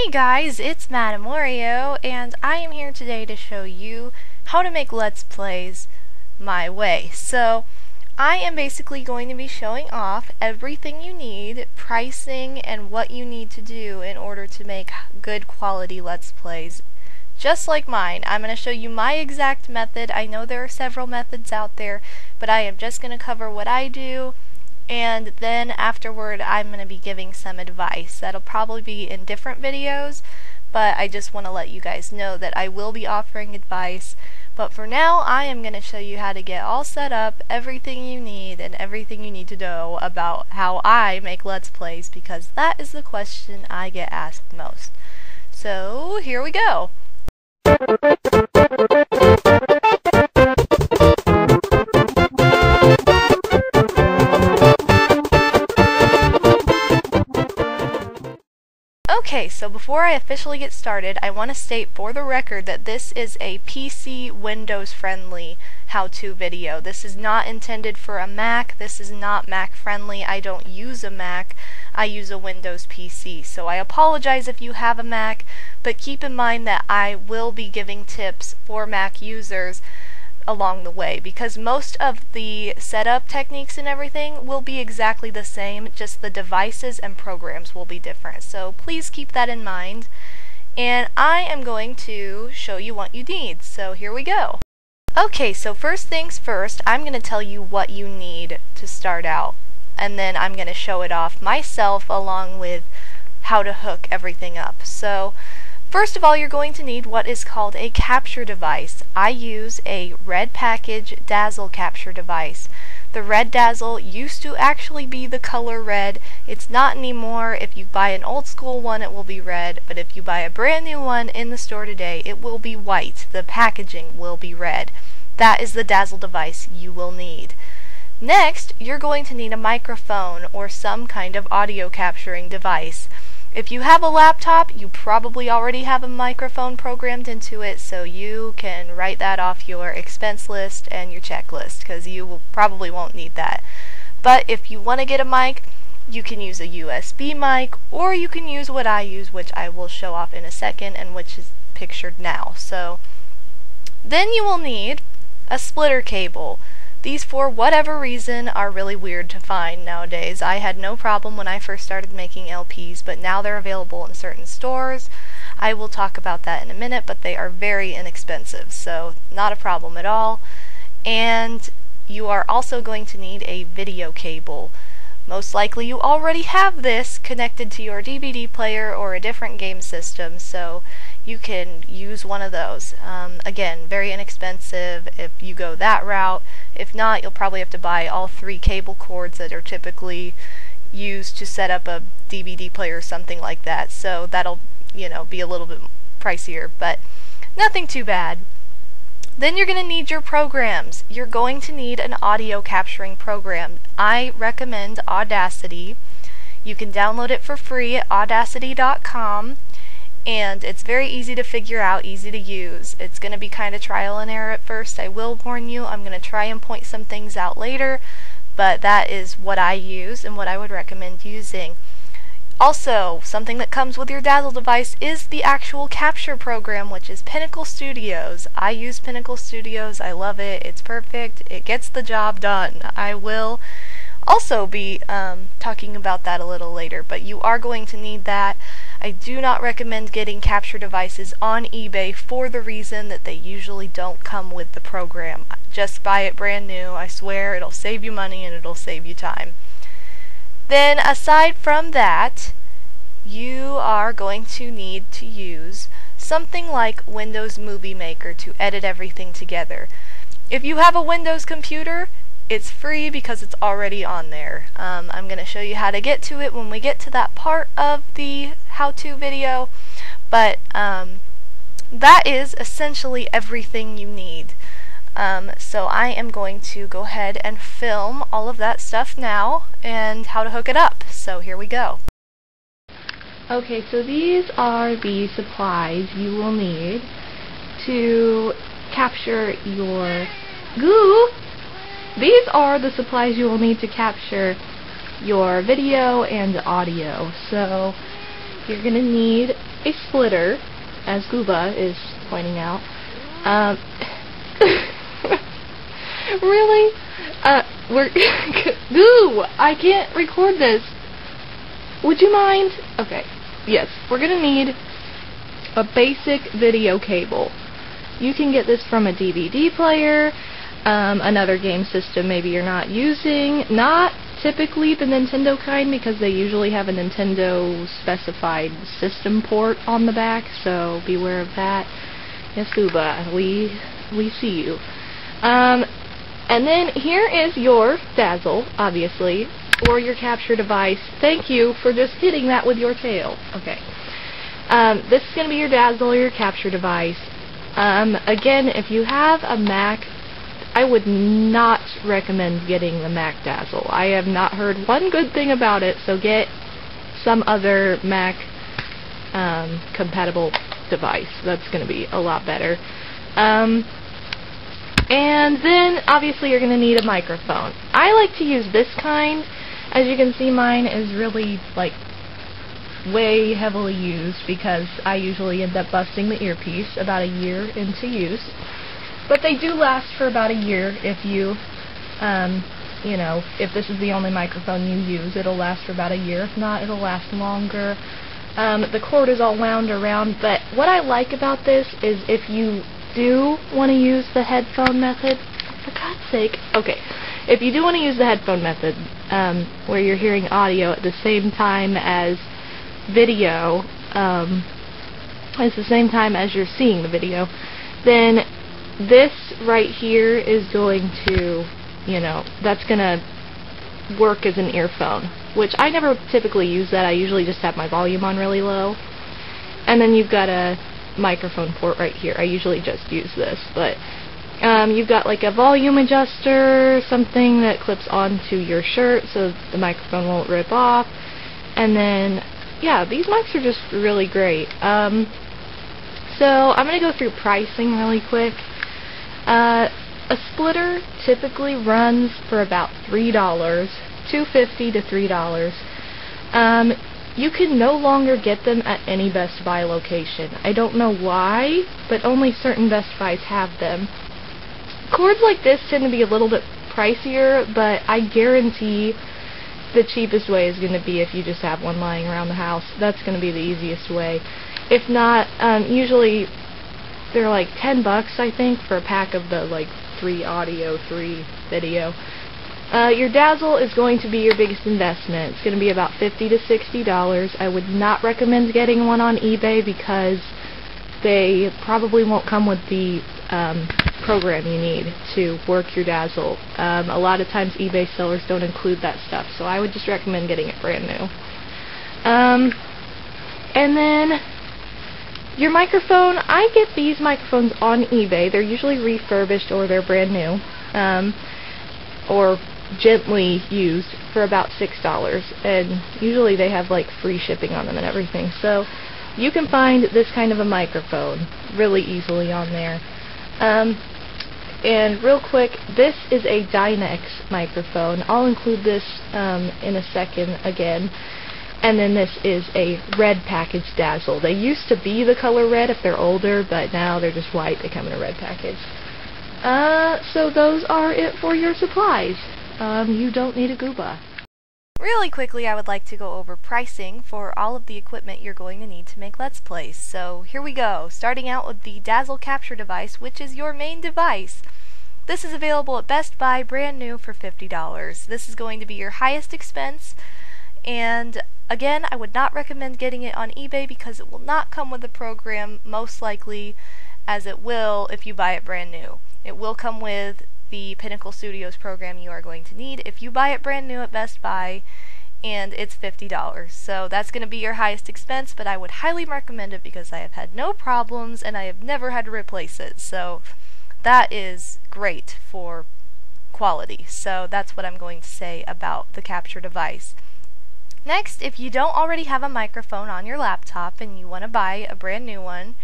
Hey guys, it's MadameWario, and I am here today to show you how to make Let's Plays my way. So, I am basically going to be showing off everything you need, pricing, and what you need to do in order to make good quality Let's Plays. Just like mine, I'm going to show you my exact method. I know there are several methods out there, but I am just going to cover what I do. And then afterward I'm going to be giving some advice. That'll probably be in different videos, but I just want to let you guys know that I will be offering advice. But for now, I am going to show you how to get all set up, everything you need, and everything you need to know about how I make Let's Plays, because that is the question I get asked most. So, here we go! Okay, so before I officially get started, I want to state for the record that this is a PC Windows friendly how-to video. This is not intended for a Mac. This is not Mac friendly. I don't use a Mac. I use a Windows PC. So I apologize if you have a Mac, but keep in mind that I will be giving tips for Mac users along the way, because most of the setup techniques and everything will be exactly the same, just the devices and programs will be different. So please keep that in mind. And I am going to show you what you need. So here we go. Okay, so first things first, I'm going to tell you what you need to start out, and then I'm going to show it off myself along with how to hook everything up. So first of all, you're going to need what is called a capture device. I use a Red Package Dazzle capture device. The Red Dazzle used to actually be the color red. It's not anymore. If you buy an old school one, it will be red, but if you buy a brand new one in the store today, it will be white. The packaging will be red. That is the Dazzle device you will need. Next, you're going to need a microphone or some kind of audio capturing device. If you have a laptop, you probably already have a microphone programmed into it, so you can write that off your expense list and your checklist, because you probably won't need that. But if you want to get a mic, you can use a USB mic, or you can use what I use, which I will show off in a second, and which is pictured now. So then you will need a splitter cable. These, for whatever reason, are really weird to find nowadays. I had no problem when I first started making LPs, but now they're available in certain stores. I will talk about that in a minute, but they are very inexpensive, so not a problem at all. And you are also going to need a video cable. Most likely you already have this connected to your DVD player or a different game system, so you can use one of those. Again, very inexpensive if you go that route. If not, you'll probably have to buy all 3 cable cords that are typically used to set up a DVD player or something like that. So that'll, be a little bit pricier, but nothing too bad. Then you're going to need your programs. You're going to need an audio capturing program. I recommend Audacity. You can download it for free at audacity.com. And it's very easy to figure out, easy to use. It's going to be kind of trial and error at first. I will warn you, I'm going to try and point some things out later, but that is what I use and what I would recommend using. Also, something that comes with your Dazzle device is the actual capture program, which is Pinnacle Studios. I use Pinnacle Studios. I love it. It's perfect. It gets the job done. I will also be talking about that a little later, but you are going to need that. I do not recommend getting capture devices on eBay for the reason that they usually don't come with the program. Just buy it brand new. I swear it'll save you money and it'll save you time. Then aside from that, you are going to need to use something like Windows Movie Maker to edit everything together. If you have a Windows computer, it's free because it's already on there. I'm going to show you how to get to it when we get to that part of the how-to video, but that is essentially everything you need. So I am going to go ahead and film all of that stuff now and how to hook it up. So here we go. Okay, so these are the supplies you will need to capture your These are the supplies you will need to capture your video and audio. So you're going to need a splitter, as Gooba is pointing out. Really? We're Goo! I can't record this. Would you mind? Okay. Yes, we're gonna need a basic video cable. You can get this from a DVD player, another game system maybe you're not using. Not typically the Nintendo kind, because they usually have a Nintendo specified system port on the back, so beware of that. Yes, Gooba, we see you. And then here is your Dazzle, obviously, or your capture device. Thank you for just hitting that with your tail. Okay. This is going to be your Dazzle or your capture device. Again, if you have a Mac, I would not recommend getting the Mac Dazzle. I have not heard one good thing about it, so get some other Mac compatible device. That's going to be a lot better. And then, obviously, you're going to need a microphone. I like to use this kind. As you can see, mine is really, like, way heavily used, because I usually end up busting the earpiece about a year into use. But they do last for about a year if you, you know, if this is the only microphone you use, it'll last for about a year. If not, it'll last longer. The cord is all wound around, but what I like about this is if you do want to use the headphone method, for God's sake, okay, if you do want to use the headphone method, where you're hearing audio at the same time as video, at the same time as you're seeing the video, then this right here is going to, you know, that's going to work as an earphone, which I never typically use that. I usually just have my volume on really low. And then you've got a microphone port right here. I usually just use this, but you've got like a volume adjuster, something that clips onto your shirt so the microphone won't rip off. And then, yeah, these mics are just really great. So I'm going to go through pricing really quick. A splitter typically runs for about $3, $2.50 to $3. You can no longer get them at any Best Buy location. I don't know why, but only certain Best Buys have them. Cords like this tend to be a little bit pricier, but I guarantee the cheapest way is going to be if you just have one lying around the house. That's going to be the easiest way. If not, usually they're like $10, I think, for a pack of the like 3 audio, 3 video. Your Dazzle is going to be your biggest investment. It's going to be about $50 to $60. I would not recommend getting one on eBay because they probably won't come with the program you need to work your Dazzle. A lot of times eBay sellers don't include that stuff, so I would just recommend getting it brand new. And then your microphone, I get these microphones on eBay. They're usually refurbished or they're brand new, or gently used for about $6, and usually they have like free shipping on them and everything. So you can find this kind of a microphone really easily on there. And real quick, this is a Dynex microphone. I'll include this in a second again. And then this is a red package Dazzle. They used to be the color red if they're older, but now they're just white. They come in a red package. So those are it for your supplies. You don't need a Gooba. Really quickly, I would like to go over pricing for all of the equipment you're going to need to make Let's Plays. So here we go, starting out with the Dazzle capture device, which is your main device. This is available at Best Buy, brand new, for $50. This is going to be your highest expense, and again, I would not recommend getting it on eBay because it will not come with the program, most likely, as it will if you buy it brand new. It will come with the Pinnacle Studios program you are going to need if you buy it brand new at Best Buy, and it's $50. So that's going to be your highest expense, but I would highly recommend it because I have had no problems and I have never had to replace it. So that is great for quality. So that's what I'm going to say about the capture device. Next, if you don't already have a microphone on your laptop and you want to buy a brand new one,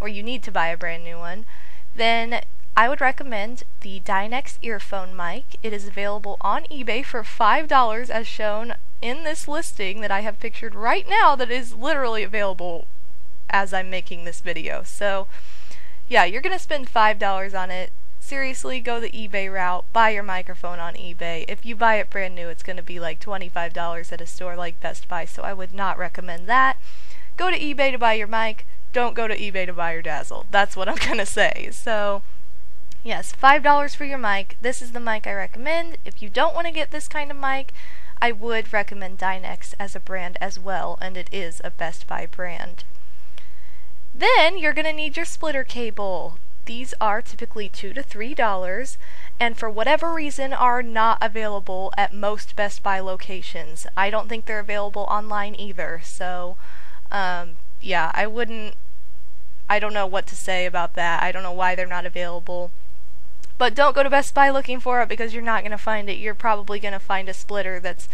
or you need to buy a brand new one, then I would recommend the Dynex earphone mic. It is available on eBay for $5 as shown in this listing that I have pictured right now that is literally available as I'm making this video. So yeah, you're gonna spend $5 on it. Seriously, go the eBay route, buy your microphone on eBay. If you buy it brand new, it's gonna be like $25 at a store like Best Buy, so I would not recommend that. Go to eBay to buy your mic, don't go to eBay to buy your Dazzle. That's what I'm gonna say. So yes, $5 for your mic. This is the mic I recommend. If you don't want to get this kind of mic, I would recommend Dynex as a brand as well, and it is a Best Buy brand. Then you're going to need your splitter cable. These are typically $2 to $3, and for whatever reason are not available at most Best Buy locations. I don't think they're available online either, so yeah, I don't know what to say about that. I don't know why they're not available. But don't go to Best Buy looking for it, because you're not going to find it. You're probably going to find a splitter that's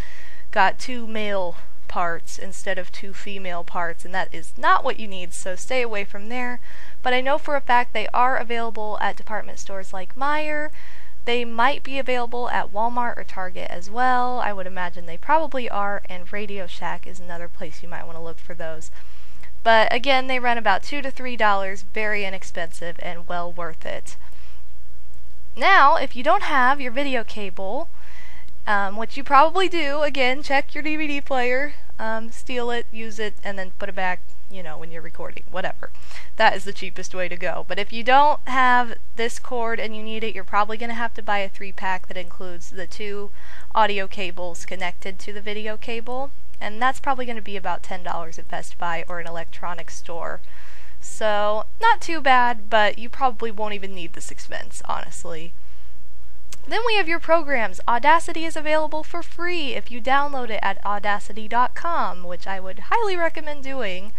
got 2 male parts instead of 2 female parts, and that is not what you need, so stay away from there. But I know for a fact they are available at department stores like Meijer. They might be available at Walmart or Target as well. I would imagine they probably are, and Radio Shack is another place you might want to look for those. But again, they run about $2 to $3, very inexpensive and well worth it. Now, if you don't have your video cable, which you probably do, again, check your DVD player, steal it, use it, and then put it back, you know, when you're recording, whatever. That is the cheapest way to go. But if you don't have this cord and you need it, you're probably going to have to buy a 3-pack that includes the 2 audio cables connected to the video cable, and that's probably going to be about $10 at Best Buy or an electronics store. So, not too bad, but you probably won't even need this expense, honestly. Then we have your programs. Audacity is available for free if you download it at audacity.com, which I would highly recommend doing.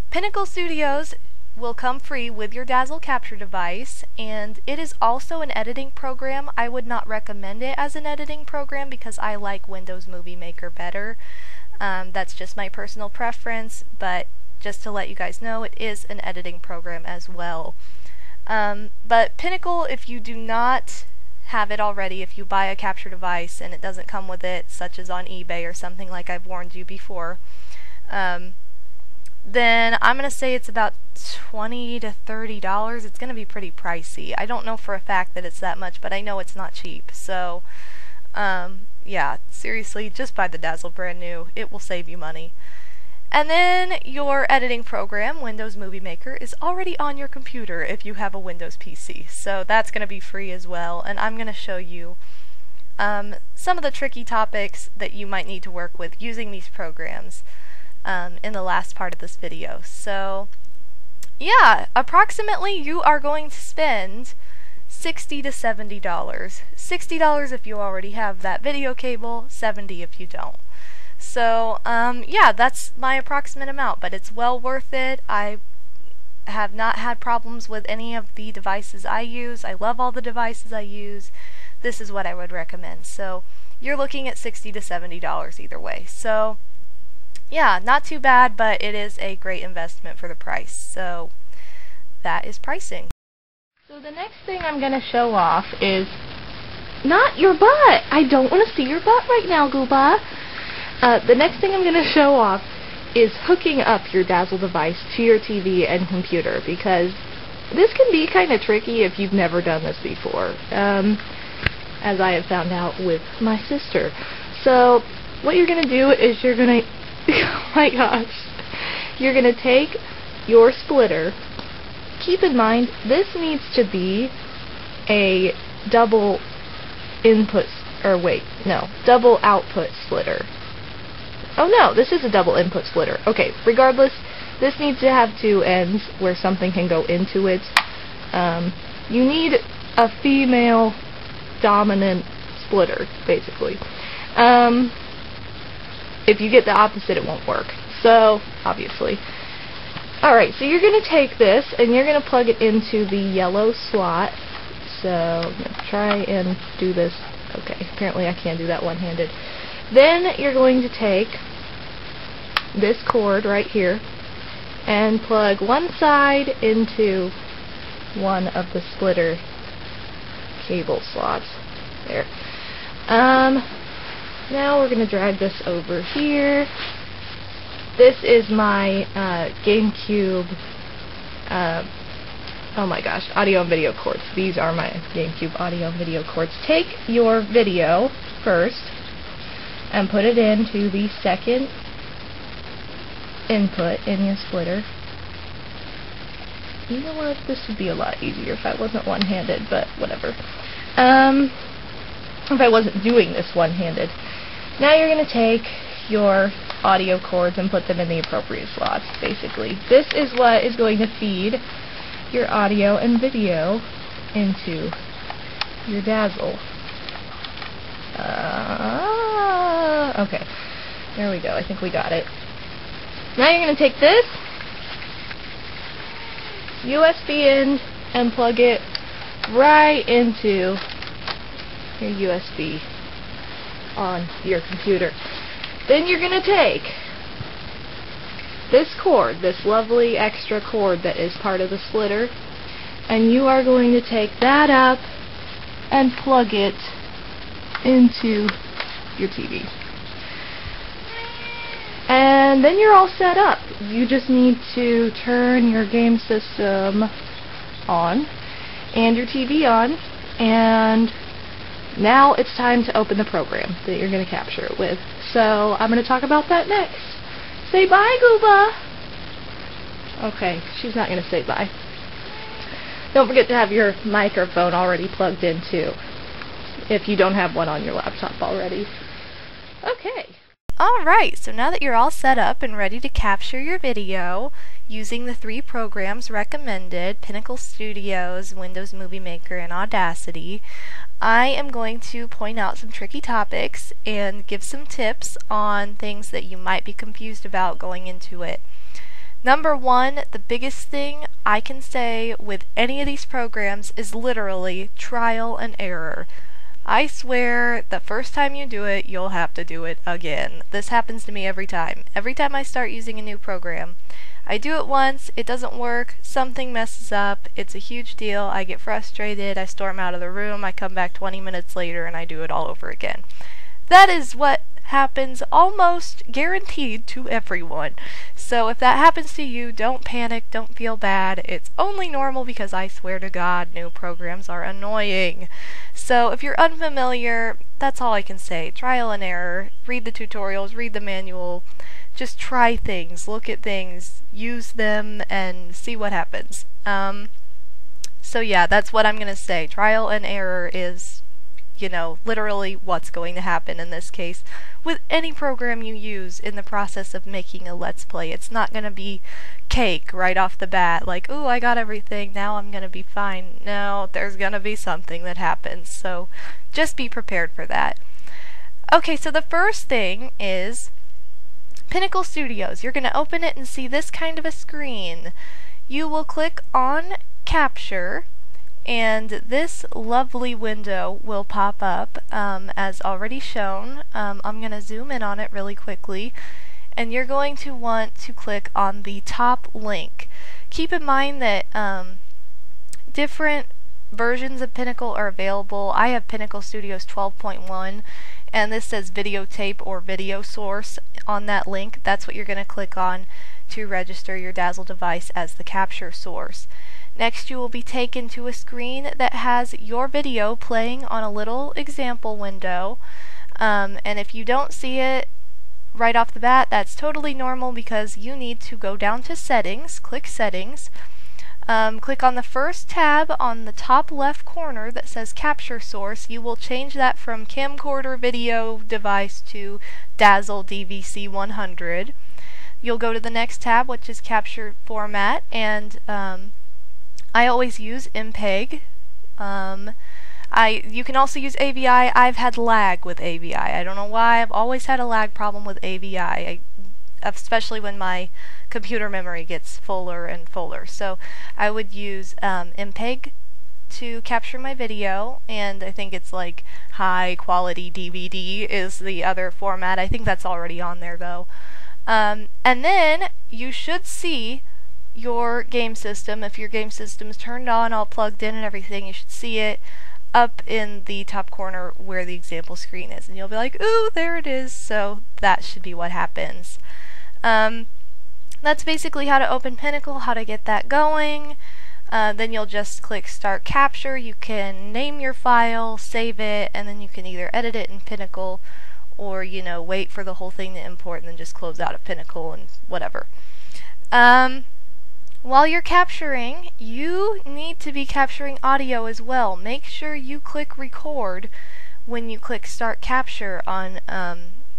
Pinnacle Studios will come free with your Dazzle capture device, and it is also an editing program. I would not recommend it as an editing program because I like Windows Movie Maker better. That's just my personal preference, but just to let you guys know, it is an editing program as well. But Pinnacle, if you do not have it already, if you buy a capture device and it doesn't come with it, such as on eBay or something like I've warned you before, then I'm going to say it's about $20 to $30. It's going to be pretty pricey. I don't know for a fact that it's that much, but I know it's not cheap. So, yeah, seriously, just buy the Dazzle brand new. It will save you money. And then your editing program, Windows Movie Maker, is already on your computer if you have a Windows PC. So that's going to be free as well, and I'm going to show you some of the tricky topics that you might need to work with using these programs in the last part of this video. So yeah, approximately you are going to spend $60 to $70. $60 if you already have that video cable, $70 if you don't. So, yeah, that's my approximate amount, but it's well worth it. I have not had problems with any of the devices I use. I love all the devices I use. This is what I would recommend. So, you're looking at $60 to $70 either way. So, yeah, not too bad, but it is a great investment for the price. So, that is pricing. So the next thing I'm going to show off is not your butt. I don't want to see your butt right now, Gooba. The next thing I'm going to show off is hooking up your Dazzle device to your TV and computer, because this can be kind of tricky if you've never done this before, as I have found out with my sister. So what you're going to do is you're going to, oh my gosh, you're going to take your splitter. Keep in mind, this needs to be a double input, or wait, no, double output splitter. Oh no, this is a double input splitter. Okay, regardless, this needs to have 2 ends where something can go into it. You need a female dominant splitter, basically. If you get the opposite, it won't work. So, obviously. Alright, so you're going to take this and you're going to plug it into the yellow slot. So, I'm going to try and do this. Okay, apparently I can't do that one-handed. Then you're going to take this cord right here and plug one side into one of the splitter cable slots. There. Now we're going to drag this over here This is my GameCube, oh my gosh, audio and video cords. These are my GameCube audio and video cords. Take your video first and put it into the second input in your splitter. You know what? This would be a lot easier if I wasn't one-handed, but whatever. If I wasn't doing this one-handed. Now you're going to take your audio cords and put them in the appropriate slots, basically. This is what is going to feed your audio and video into your Dazzle. Okay, there we go. I think we got it. Now you're going to take this USB in and plug it right into your USB on your computer. Then you're going to take this cord, this lovely extra cord that is part of the splitter, and you are going to take that up and plug it into your TV. And then you're all set up. You just need to turn your game system on and your TV on, and now it's time to open the program that you're going to capture it with. So I'm going to talk about that next. Say bye, Gooba! Okay, she's not going to say bye. Don't forget to have your microphone already plugged in too, if you don't have one on your laptop already. Okay. Alright, so now that you're all set up and ready to capture your video using the 3 programs recommended, Pinnacle Studios, Windows Movie Maker, and Audacity, I am going to point out some tricky topics and give some tips on things that you might be confused about going into it. Number 1, the biggest thing I can say with any of these programs is literally trial and error. I swear, the first time you do it, you'll have to do it again. This happens to me every time. Every time I start using a new program, I do it once, it doesn't work, something messes up, it's a huge deal, I get frustrated, I storm out of the room, I come back 20 minutes later and I do it all over again. That is what happens almost guaranteed to everyone. So if that happens to you, don't panic, don't feel bad. It's only normal because I swear to God, new programs are annoying. So if you're unfamiliar, that's all I can say. Trial and error. Read the tutorials, read the manual. Just try things, look at things, use them, and see what happens. So yeah, that's what I'm going to say. Trial and error is, you know, literally what's going to happen in this case with any program you use in the process of making a Let's Play. It's not going to be cake right off the bat, like, ooh, I got everything, now I'm going to be fine. No, there's going to be something that happens, so just be prepared for that. Okay, so the first thing is Pinnacle Studios. You're going to open it and see this kind of a screen. You will click on Capture, and this lovely window will pop up as already shown. I'm going to zoom in on it really quickly, and you're going to want to click on the top link. Keep in mind that different versions of Pinnacle are available. I have Pinnacle Studios 12.1, and this says videotape or video source on that link. That's what you're going to click on to register your Dazzle device as the capture source. Next, you will be taken to a screen that has your video playing on a little example window, and if you don't see it right off the bat, that's totally normal because you need to go down to Settings, click Settings, click on the first tab on the top left corner that says Capture Source. You will change that from Camcorder Video Device to Dazzle DVC 100. You'll go to the next tab, which is Capture Format, and I always use MPEG. You can also use AVI. I've had lag with AVI. I don't know why. I've always had a lag problem with AVI, especially when my computer memory gets fuller and fuller. So I would use MPEG to capture my video, and I think it's like high quality DVD is the other format. I think that's already on there though. And then you should see your game system. If your game system is turned on, all plugged in and everything, you should see it up in the top corner where the example screen is, and you'll be like, ooh, there it is. So that should be what happens. That's basically how to open Pinnacle, how to get that going. Then you'll just click Start Capture. You can name your file, save it, and then you can either edit it in Pinnacle or, you know, wait for the whole thing to import and then just close out of Pinnacle and whatever. While you're capturing, you need to be capturing audio as well. Make sure you click Record when you click Start Capture on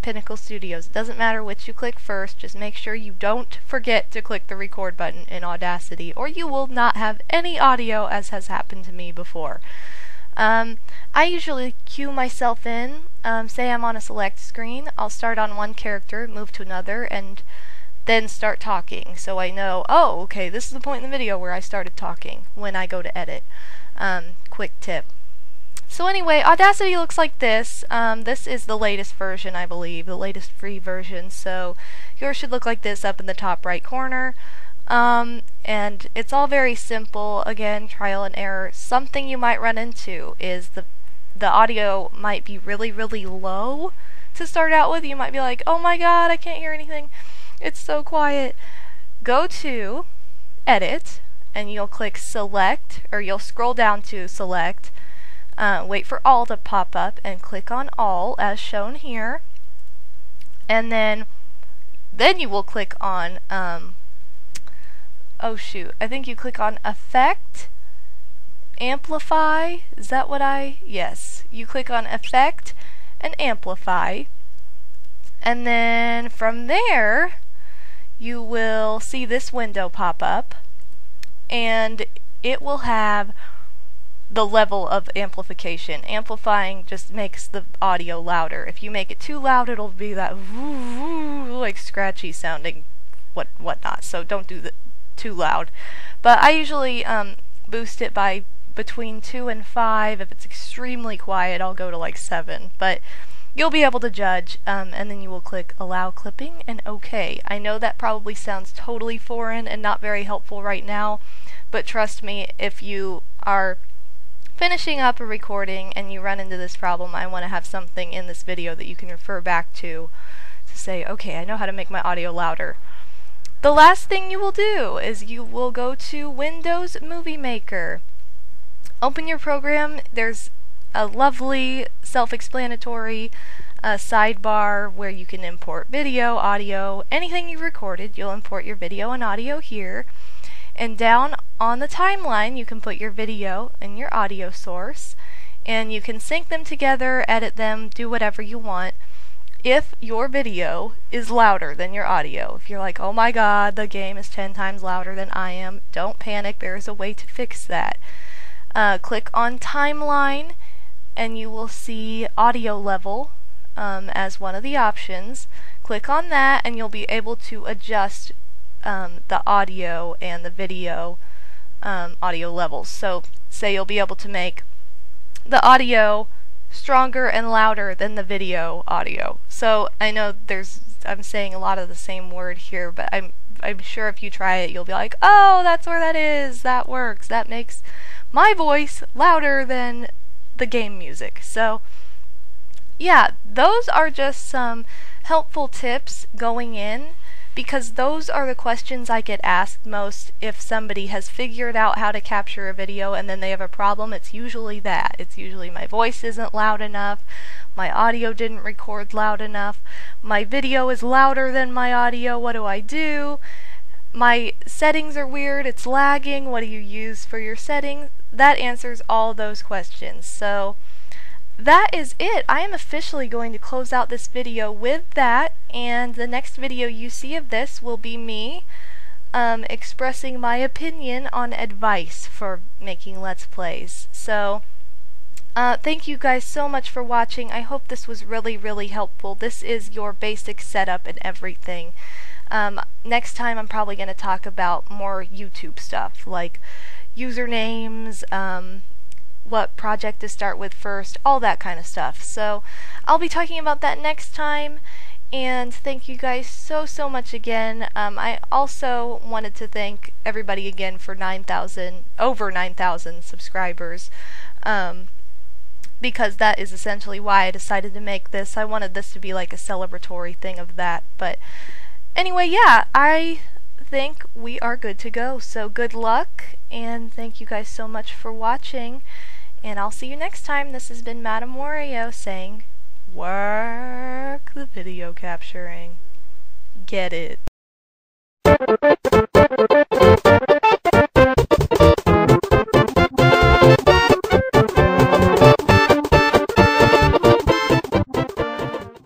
Pinnacle Studios. It doesn't matter which you click first, just make sure you don't forget to click the record button in Audacity, or you will not have any audio, as has happened to me before. I usually cue myself in, say I'm on a select screen, I'll start on one character, move to another, and then start talking, so I know, oh, okay, this is the point in the video where I started talking when I go to edit. Quick tip. So anyway, Audacity looks like this. This is the latest version, I believe, the latest free version, so yours should look like this up in the top right corner. And it's all very simple, again, trial and error. Something you might run into is the audio might be really, really low to start out with. You might be like, oh my god, I can't hear anything. It's so quiet. Go to Edit, and you'll click Select, or you'll scroll down to Select. Wait for All to pop up and click on All as shown here, and then you will click on oh shoot, I think you click on Effect, Amplify. Is that what yes, you click on Effect and Amplify, and then from there you will see this window pop up, and it will have the level of amplification. Amplifying just makes the audio louder. If you make it too loud, it'll be that like scratchy sounding whatnot. So don't do that too loud. But I usually boost it by between 2 and 5. If it's extremely quiet, I'll go to like 7. But you'll be able to judge, and then you will click Allow Clipping and OK. I know that probably sounds totally foreign and not very helpful right now, but trust me, if you are finishing up a recording and you run into this problem, I want to have something in this video that you can refer back to say, okay, I know how to make my audio louder. The last thing you will do is you will go to Windows Movie Maker. Open your program. There's a lovely self-explanatory sidebar where you can import video, audio, anything you recorded. You'll import your video and audio here. And down on the timeline, you can put your video and your audio source, and you can sync them together, edit them, do whatever you want. If your video is louder than your audio, if you're like, oh my god, the game is 10 times louder than I am, don't panic, there is a way to fix that. Click on Timeline, and you will see Audio Level as one of the options. Click on that, and you'll be able to adjust the audio and the video audio levels. So say you'll be able to make the audio stronger and louder than the video audio. So I know I'm saying a lot of the same word here, but I'm sure if you try it you'll be like, oh, that's where that is, that works, that makes my voice louder than the game music. So yeah, those are just some helpful tips going in, because those are the questions I get asked most if somebody has figured out how to capture a video and then they have a problem. It's usually that. It's usually my voice isn't loud enough, my audio didn't record loud enough, my video is louder than my audio, what do I do? My settings are weird, it's lagging, what do you use for your settings? That answers all those questions. So that is it. I am officially going to close out this video with that, and the next video you see of this will be me expressing my opinion on advice for making Let's Plays. So thank you guys so much for watching. I hope this was really, really helpful. This is your basic setup and everything. Next time I'm probably going to talk about more YouTube stuff, like usernames, what project to start with first, all that kind of stuff. So I'll be talking about that next time, and thank you guys so much again. I also wanted to thank everybody again for over 9,000 subscribers, because that is essentially why I decided to make this. I wanted this to be like a celebratory thing of that, but Anyway, yeah, I think we are good to go. So good luck, and thank you guys so much for watching. And I'll see you next time. This has been MadameWario saying, work the video capturing. Get it.